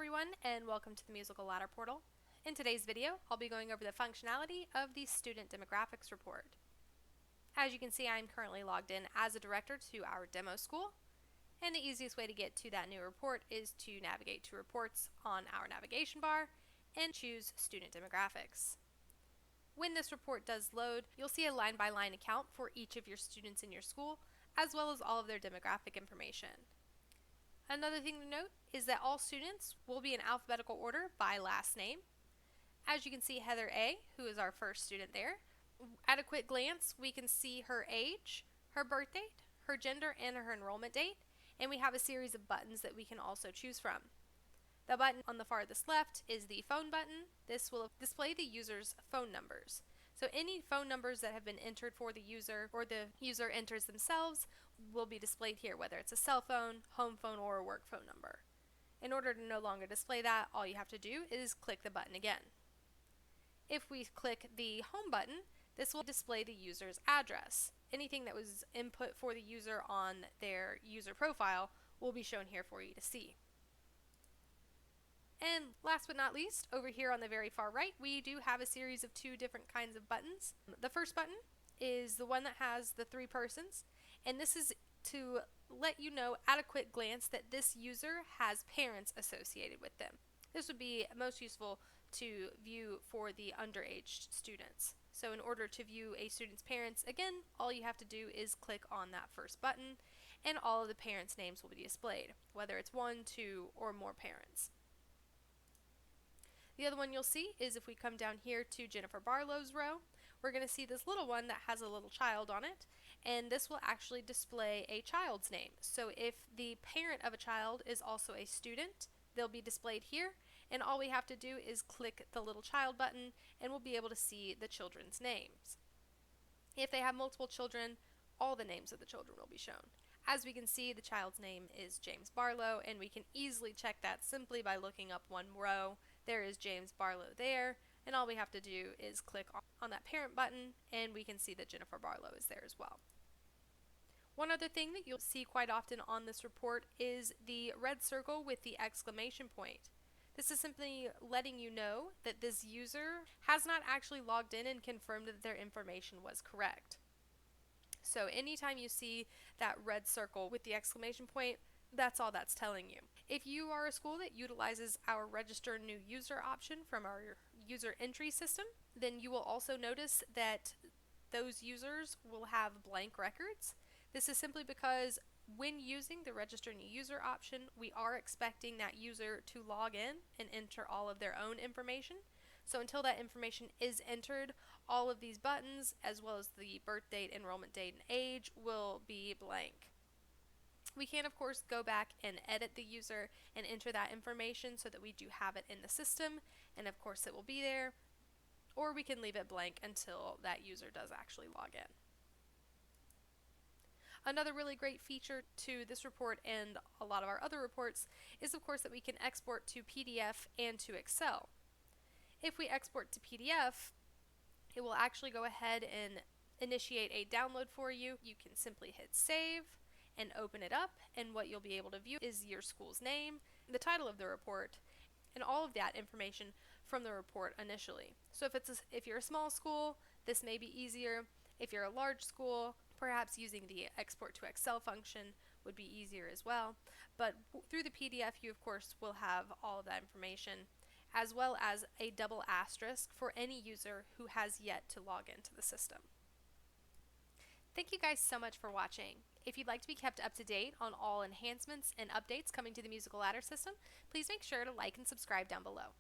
everyone, and welcome to the Musical Ladder Portal. In today's video, I'll be going over the functionality of the Student Demographics Report. As you can see, I'm currently logged in as a director to our demo school, and the easiest way to get to that new report is to navigate to Reports on our navigation bar and choose Student Demographics. When this report does load, you'll see a line-by-line account for each of your students in your school, as well as all of their demographic information. Another thing to note is that all students will be in alphabetical order by last name. As you can see, Heather A., who is our first student there, at a quick glance we can see her age, her birth date, her gender, and her enrollment date, and we have a series of buttons that we can also choose from. The button on the farthest left is the phone button. This will display the user's phone numbers. So any phone numbers that have been entered for the user or the user enters themselves will be displayed here, whether it's a cell phone, home phone, or a work phone number. In order to no longer display that, all you have to do is click the button again. If we click the home button, this will display the user's address. Anything that was input for the user on their user profile will be shown here for you to see. And last but not least, over here on the very far right, we do have a series of two different kinds of buttons. The first button is the one that has the three persons, and this is to let you know at a quick glance that this user has parents associated with them. This would be most useful to view for the underage students. So in order to view a student's parents, again, all you have to do is click on that first button, and all of the parents' names will be displayed, whether it's one, two, or more parents. The other one you'll see is if we come down here to Jennifer Barlow's row, we're going to see this little one that has a little child on it, and this will actually display a child's name. So if the parent of a child is also a student, they'll be displayed here, and all we have to do is click the little child button and we'll be able to see the children's names. If they have multiple children, all the names of the children will be shown. As we can see, the child's name is James Barlow, and we can easily check that simply by looking up one row. There is James Barlow there, and all we have to do is click on that parent button and we can see that Jennifer Barlow is there as well. One other thing that you'll see quite often on this report is the red circle with the exclamation point. This is simply letting you know that this user has not actually logged in and confirmed that their information was correct. So anytime you see that red circle with the exclamation point, that's all that's telling you. If you are a school that utilizes our Register New User option from our user entry system, then you will also notice that those users will have blank records. This is simply because when using the Register New User option, we are expecting that user to log in and enter all of their own information. So until that information is entered, all of these buttons, as well as the birth date, enrollment date, and age, will be blank. We can, of course, go back and edit the user and enter that information so that we do have it in the system, and of course it will be there, or we can leave it blank until that user does actually log in. Another really great feature to this report and a lot of our other reports is, of course, that we can export to PDF and to Excel. If we export to PDF, it will actually go ahead and initiate a download for you. You can simply hit save and open it up, and what you'll be able to view is your school's name, the title of the report, and all of that information from the report initially. So if you're a small school, this may be easier. If you're a large school, perhaps using the export to Excel function would be easier as well. But through the PDF, you of course will have all of that information, as well as a double asterisk for any user who has yet to log into the system. Thank you guys so much for watching. If you'd like to be kept up to date on all enhancements and updates coming to the Musical Ladder system, please make sure to like and subscribe down below.